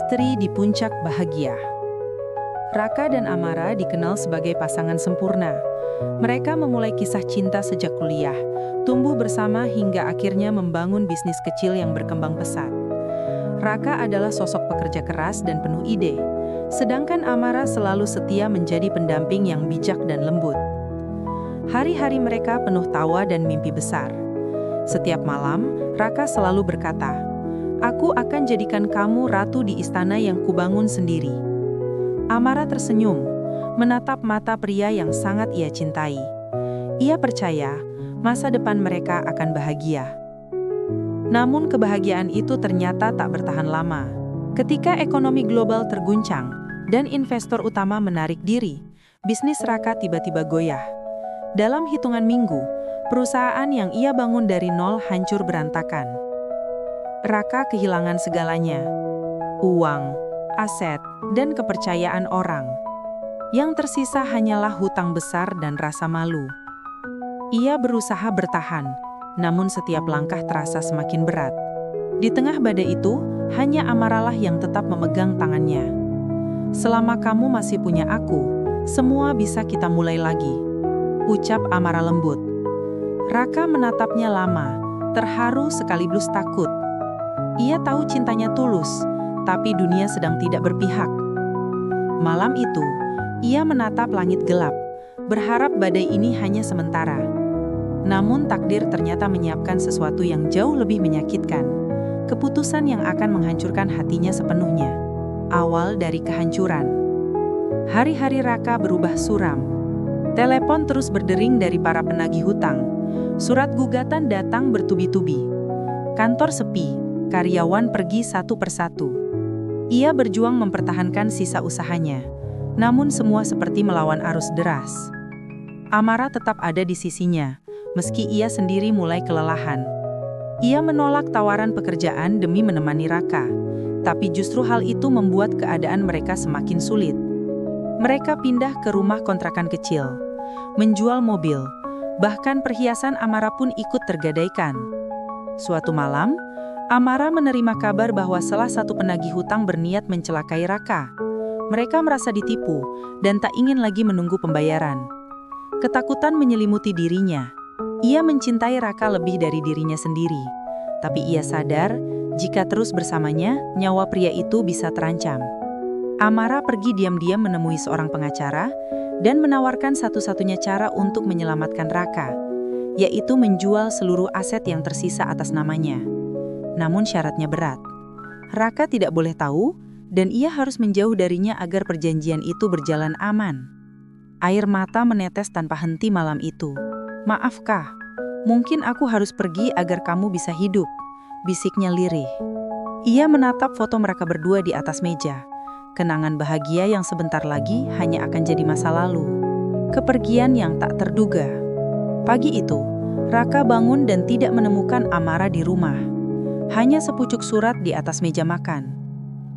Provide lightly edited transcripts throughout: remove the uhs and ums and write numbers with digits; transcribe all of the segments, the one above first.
Misteri di Puncak Bahagia. Raka dan Amara dikenal sebagai pasangan sempurna. Mereka memulai kisah cinta sejak kuliah, tumbuh bersama hingga akhirnya membangun bisnis kecil yang berkembang pesat. Raka adalah sosok pekerja keras dan penuh ide, sedangkan Amara selalu setia menjadi pendamping yang bijak dan lembut. Hari-hari mereka penuh tawa dan mimpi besar. Setiap malam, Raka selalu berkata, "Aku akan jadikan kamu ratu di istana yang kubangun sendiri." Amara tersenyum, menatap mata pria yang sangat ia cintai. Ia percaya masa depan mereka akan bahagia. Namun kebahagiaan itu ternyata tak bertahan lama. Ketika ekonomi global terguncang dan investor utama menarik diri, bisnis Raka tiba-tiba goyah. Dalam hitungan minggu, perusahaan yang ia bangun dari nol hancur berantakan. Raka kehilangan segalanya, uang, aset, dan kepercayaan orang. Yang tersisa hanyalah hutang besar dan rasa malu. Ia berusaha bertahan, namun setiap langkah terasa semakin berat. Di tengah badai itu, hanya Amaralah yang tetap memegang tangannya. "Selama kamu masih punya aku, semua bisa kita mulai lagi," ucap Amara lembut. Raka menatapnya lama, terharu sekaligus takut. Ia tahu cintanya tulus, tapi dunia sedang tidak berpihak. Malam itu, ia menatap langit gelap, berharap badai ini hanya sementara. Namun takdir ternyata menyiapkan sesuatu yang jauh lebih menyakitkan. Keputusan yang akan menghancurkan hatinya sepenuhnya. Awal dari kehancuran. Hari-hari Raka berubah suram. Telepon terus berdering dari para penagih hutang. Surat gugatan datang bertubi-tubi. Kantor sepi, karyawan pergi satu persatu. Ia berjuang mempertahankan sisa usahanya, namun semua seperti melawan arus deras. Amara tetap ada di sisinya, meski ia sendiri mulai kelelahan. Ia menolak tawaran pekerjaan demi menemani Raka, tapi justru hal itu membuat keadaan mereka semakin sulit. Mereka pindah ke rumah kontrakan kecil, menjual mobil, bahkan perhiasan Amara pun ikut tergadaikan. Suatu malam, Amara menerima kabar bahwa salah satu penagih hutang berniat mencelakai Raka. Mereka merasa ditipu dan tak ingin lagi menunggu pembayaran. Ketakutan menyelimuti dirinya. Ia mencintai Raka lebih dari dirinya sendiri. Tapi ia sadar, jika terus bersamanya, nyawa pria itu bisa terancam. Amara pergi diam-diam menemui seorang pengacara dan menawarkan satu-satunya cara untuk menyelamatkan Raka, yaitu menjual seluruh aset yang tersisa atas namanya. Namun syaratnya berat. Raka tidak boleh tahu, dan ia harus menjauh darinya agar perjanjian itu berjalan aman. Air mata menetes tanpa henti malam itu. "Maaf Kak, mungkin aku harus pergi agar kamu bisa hidup," bisiknya lirih. Ia menatap foto mereka berdua di atas meja. Kenangan bahagia yang sebentar lagi hanya akan jadi masa lalu. Kepergian yang tak terduga. Pagi itu, Raka bangun dan tidak menemukan Amara di rumah. Hanya sepucuk surat di atas meja makan.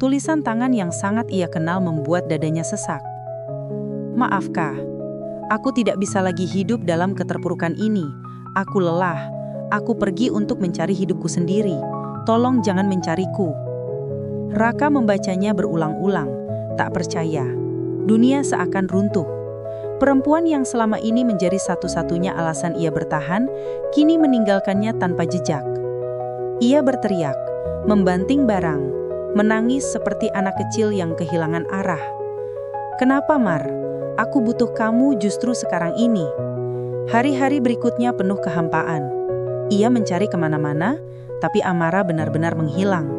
Tulisan tangan yang sangat ia kenal membuat dadanya sesak. "Maaf Kak, aku tidak bisa lagi hidup dalam keterpurukan ini. Aku lelah. Aku pergi untuk mencari hidupku sendiri. Tolong jangan mencariku." Raka membacanya berulang-ulang, tak percaya. Dunia seakan runtuh. Perempuan yang selama ini menjadi satu-satunya alasan ia bertahan, kini meninggalkannya tanpa jejak. Ia berteriak, membanting barang, menangis seperti anak kecil yang kehilangan arah. "Kenapa Mar? Aku butuh kamu justru sekarang ini." Hari-hari berikutnya penuh kehampaan. Ia mencari kemana-mana, tapi Amara benar-benar menghilang.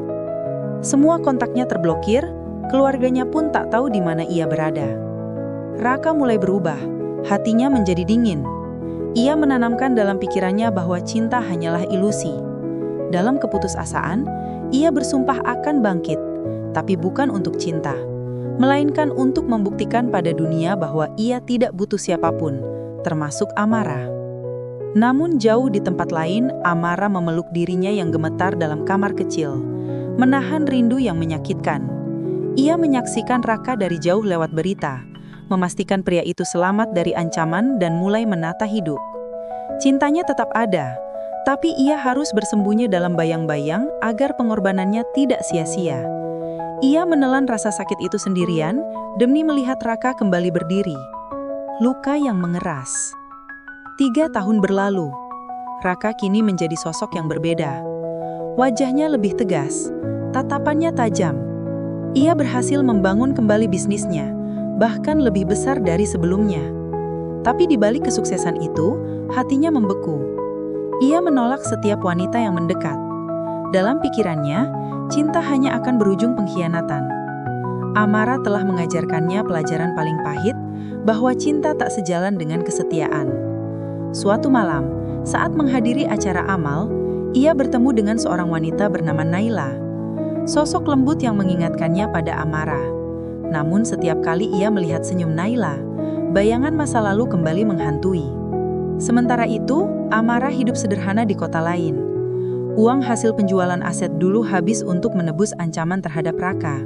Semua kontaknya terblokir, keluarganya pun tak tahu di mana ia berada. Raka mulai berubah, hatinya menjadi dingin. Ia menanamkan dalam pikirannya bahwa cinta hanyalah ilusi. Dalam keputusasaan, ia bersumpah akan bangkit, tapi bukan untuk cinta, melainkan untuk membuktikan pada dunia bahwa ia tidak butuh siapapun, termasuk Amara. Namun jauh di tempat lain, Amara memeluk dirinya yang gemetar dalam kamar kecil, menahan rindu yang menyakitkan. Ia menyaksikan Raka dari jauh lewat berita, memastikan pria itu selamat dari ancaman dan mulai menata hidup. Cintanya tetap ada, tapi ia harus bersembunyi dalam bayang-bayang agar pengorbanannya tidak sia-sia. Ia menelan rasa sakit itu sendirian demi melihat Raka kembali berdiri. Luka yang mengeras. 3 tahun berlalu. Raka kini menjadi sosok yang berbeda. Wajahnya lebih tegas, tatapannya tajam. Ia berhasil membangun kembali bisnisnya, bahkan lebih besar dari sebelumnya. Tapi di balik kesuksesan itu, hatinya membeku. Ia menolak setiap wanita yang mendekat. Dalam pikirannya, cinta hanya akan berujung pengkhianatan. Amara telah mengajarkannya pelajaran paling pahit, bahwa cinta tak sejalan dengan kesetiaan. Suatu malam, saat menghadiri acara amal, ia bertemu dengan seorang wanita bernama Naila. Sosok lembut yang mengingatkannya pada Amara. Namun setiap kali ia melihat senyum Naila, bayangan masa lalu kembali menghantui. Sementara itu, Amara hidup sederhana di kota lain. Uang hasil penjualan aset dulu habis untuk menebus ancaman terhadap Raka.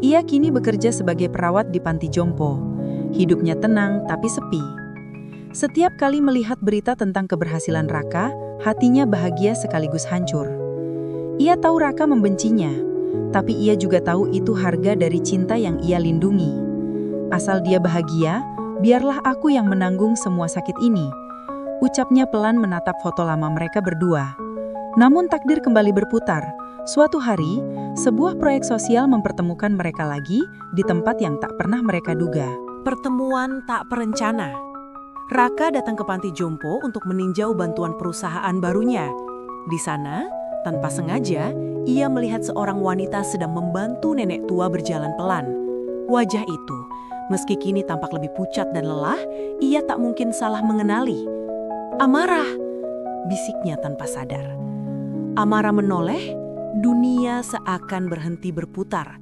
Ia kini bekerja sebagai perawat di panti jompo. Hidupnya tenang tapi sepi. Setiap kali melihat berita tentang keberhasilan Raka, hatinya bahagia sekaligus hancur. Ia tahu Raka membencinya, tapi ia juga tahu itu harga dari cinta yang ia lindungi. Asal dia bahagia, biarlah aku yang menanggung semua sakit ini. Ucapnya pelan menatap foto lama mereka berdua. Namun takdir kembali berputar. Suatu hari, sebuah proyek sosial mempertemukan mereka lagi di tempat yang tak pernah mereka duga. Pertemuan tak perencana. Raka datang ke panti jompo untuk meninjau bantuan perusahaan barunya. Di sana, tanpa sengaja, ia melihat seorang wanita sedang membantu nenek tua berjalan pelan. Wajah itu, meski kini tampak lebih pucat dan lelah, ia tak mungkin salah mengenali. "Amara!" bisiknya tanpa sadar. Amara menoleh, dunia seakan berhenti berputar.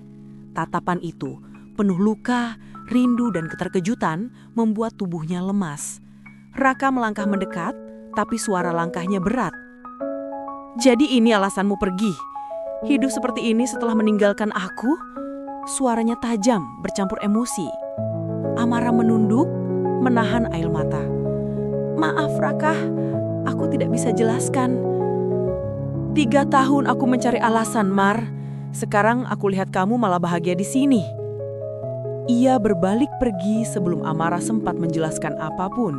Tatapan itu, penuh luka, rindu dan keterkejutan, membuat tubuhnya lemas. Raka melangkah mendekat, tapi suara langkahnya berat. "Jadi ini alasanmu pergi? Hidup seperti ini setelah meninggalkan aku?" Suaranya tajam, bercampur emosi. Amara menunduk, menahan air mata. "Maaf Raka, aku tidak bisa jelaskan. 3 tahun aku mencari alasan, Mar. Sekarang aku lihat kamu malah bahagia di sini." Ia berbalik pergi sebelum Amara sempat menjelaskan apapun.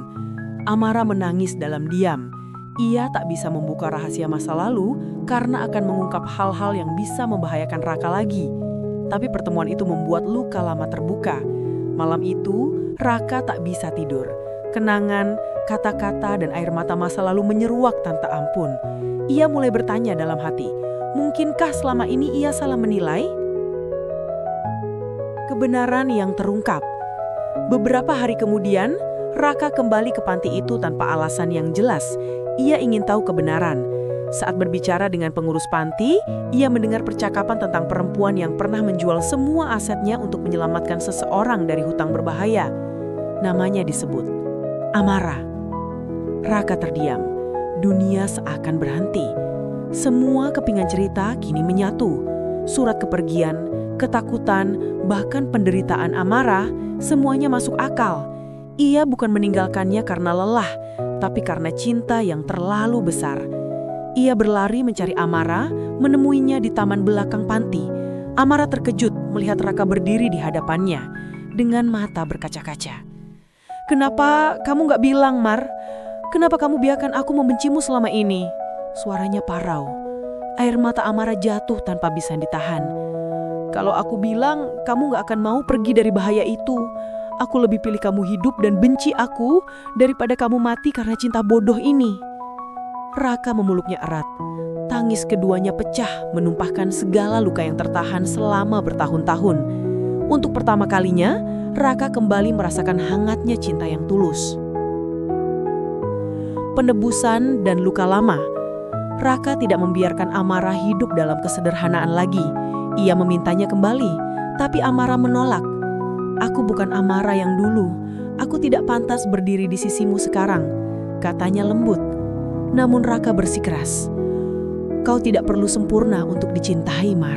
Amara menangis dalam diam. Ia tak bisa membuka rahasia masa lalu karena akan mengungkap hal-hal yang bisa membahayakan Raka lagi. Tapi pertemuan itu membuat luka lama terbuka. Malam itu, Raka tak bisa tidur. Kenangan, kata-kata, dan air mata masa lalu menyeruak tanpa ampun. Ia mulai bertanya dalam hati, mungkinkah selama ini ia salah menilai? Kebenaran yang terungkap. Beberapa hari kemudian, Raka kembali ke panti itu tanpa alasan yang jelas. Ia ingin tahu kebenaran. Saat berbicara dengan pengurus panti, ia mendengar percakapan tentang perempuan yang pernah menjual semua asetnya untuk menyelamatkan seseorang dari hutang berbahaya. Namanya disebut Amara. Raka terdiam. Dunia seakan berhenti. Semua kepingan cerita kini menyatu. Surat kepergian, ketakutan, bahkan penderitaan Amara, semuanya masuk akal. Ia bukan meninggalkannya karena lelah, tapi karena cinta yang terlalu besar. Ia berlari mencari Amara, menemuinya di taman belakang panti. Amara terkejut melihat Raka berdiri di hadapannya, dengan mata berkaca-kaca. "Kenapa kamu gak bilang, Mar? Kenapa kamu biarkan aku membencimu selama ini?" Suaranya parau. Air mata Amara jatuh tanpa bisa ditahan. "Kalau aku bilang, kamu gak akan mau pergi dari bahaya itu. Aku lebih pilih kamu hidup dan benci aku daripada kamu mati karena cinta bodoh ini." Raka memeluknya erat. Tangis keduanya pecah, menumpahkan segala luka yang tertahan selama bertahun-tahun. Untuk pertama kalinya, Raka kembali merasakan hangatnya cinta yang tulus. Penebusan dan luka lama. Raka tidak membiarkan Amara hidup dalam kesederhanaan lagi. Ia memintanya kembali, tapi Amara menolak. "Aku bukan Amara yang dulu. Aku tidak pantas berdiri di sisimu sekarang," katanya lembut. Namun Raka bersikeras. "Kau tidak perlu sempurna untuk dicintai, Mar.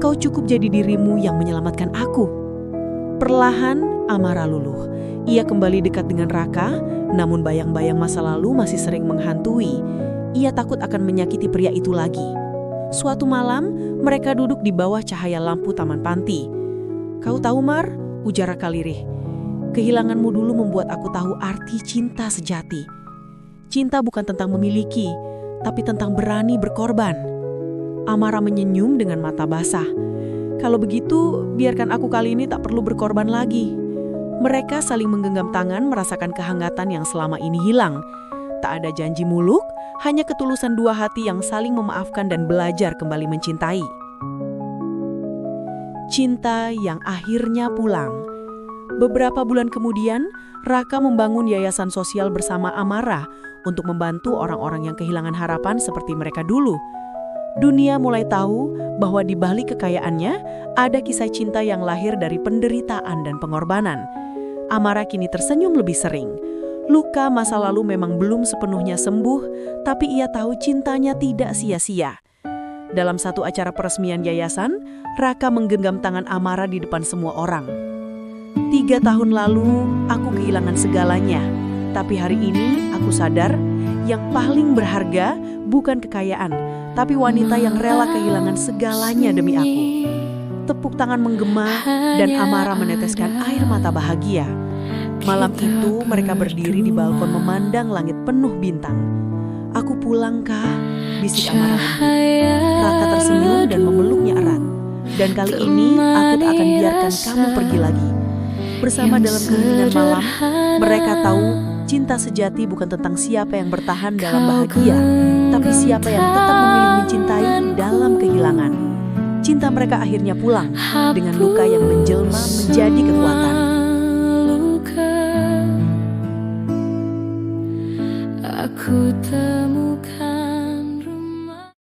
Kau cukup jadi dirimu yang menyelamatkan aku." Perlahan, Amara luluh. Ia kembali dekat dengan Raka, namun bayang-bayang masa lalu masih sering menghantui. Ia takut akan menyakiti pria itu lagi. Suatu malam, mereka duduk di bawah cahaya lampu taman panti. "Kau tahu, Mar," ujar Raka lirih, "kehilanganmu dulu membuat aku tahu arti cinta sejati. Cinta bukan tentang memiliki, tapi tentang berani berkorban." Amara menyenyum dengan mata basah. "Kalau begitu, biarkan aku kali ini tak perlu berkorban lagi." Mereka saling menggenggam tangan merasakan kehangatan yang selama ini hilang. Tak ada janji muluk, hanya ketulusan dua hati yang saling memaafkan dan belajar kembali mencintai. Cinta yang akhirnya pulang. Beberapa bulan kemudian, Raka membangun yayasan sosial bersama Amara untuk membantu orang-orang yang kehilangan harapan seperti mereka dulu. Dunia mulai tahu bahwa di balik kekayaannya ada kisah cinta yang lahir dari penderitaan dan pengorbanan. Amara kini tersenyum lebih sering. Luka masa lalu memang belum sepenuhnya sembuh, tapi ia tahu cintanya tidak sia-sia. Dalam satu acara peresmian yayasan, Raka menggenggam tangan Amara di depan semua orang. "3 tahun lalu, aku kehilangan segalanya. Tapi hari ini, aku sadar, yang paling berharga bukan kekayaan, tapi wanita yang rela kehilangan segalanya demi aku." Tepuk tangan menggema, dan Amara meneteskan air mata bahagia. Malam itu mereka berdiri di balkon memandang langit penuh bintang. "Aku pulang, Kak," bisik Amara lembut. Raka tersenyum dan memeluknya erat. "Dan kali ini aku tak akan biarkan kamu pergi lagi." Bersama dalam keheningan malam, mereka tahu cinta sejati bukan tentang siapa yang bertahan dalam bahagia, tapi siapa yang tetap memilih mencintai dalam kehilangan. Cinta mereka akhirnya pulang dengan luka yang menjelma menjadi kekuatan. Aku temu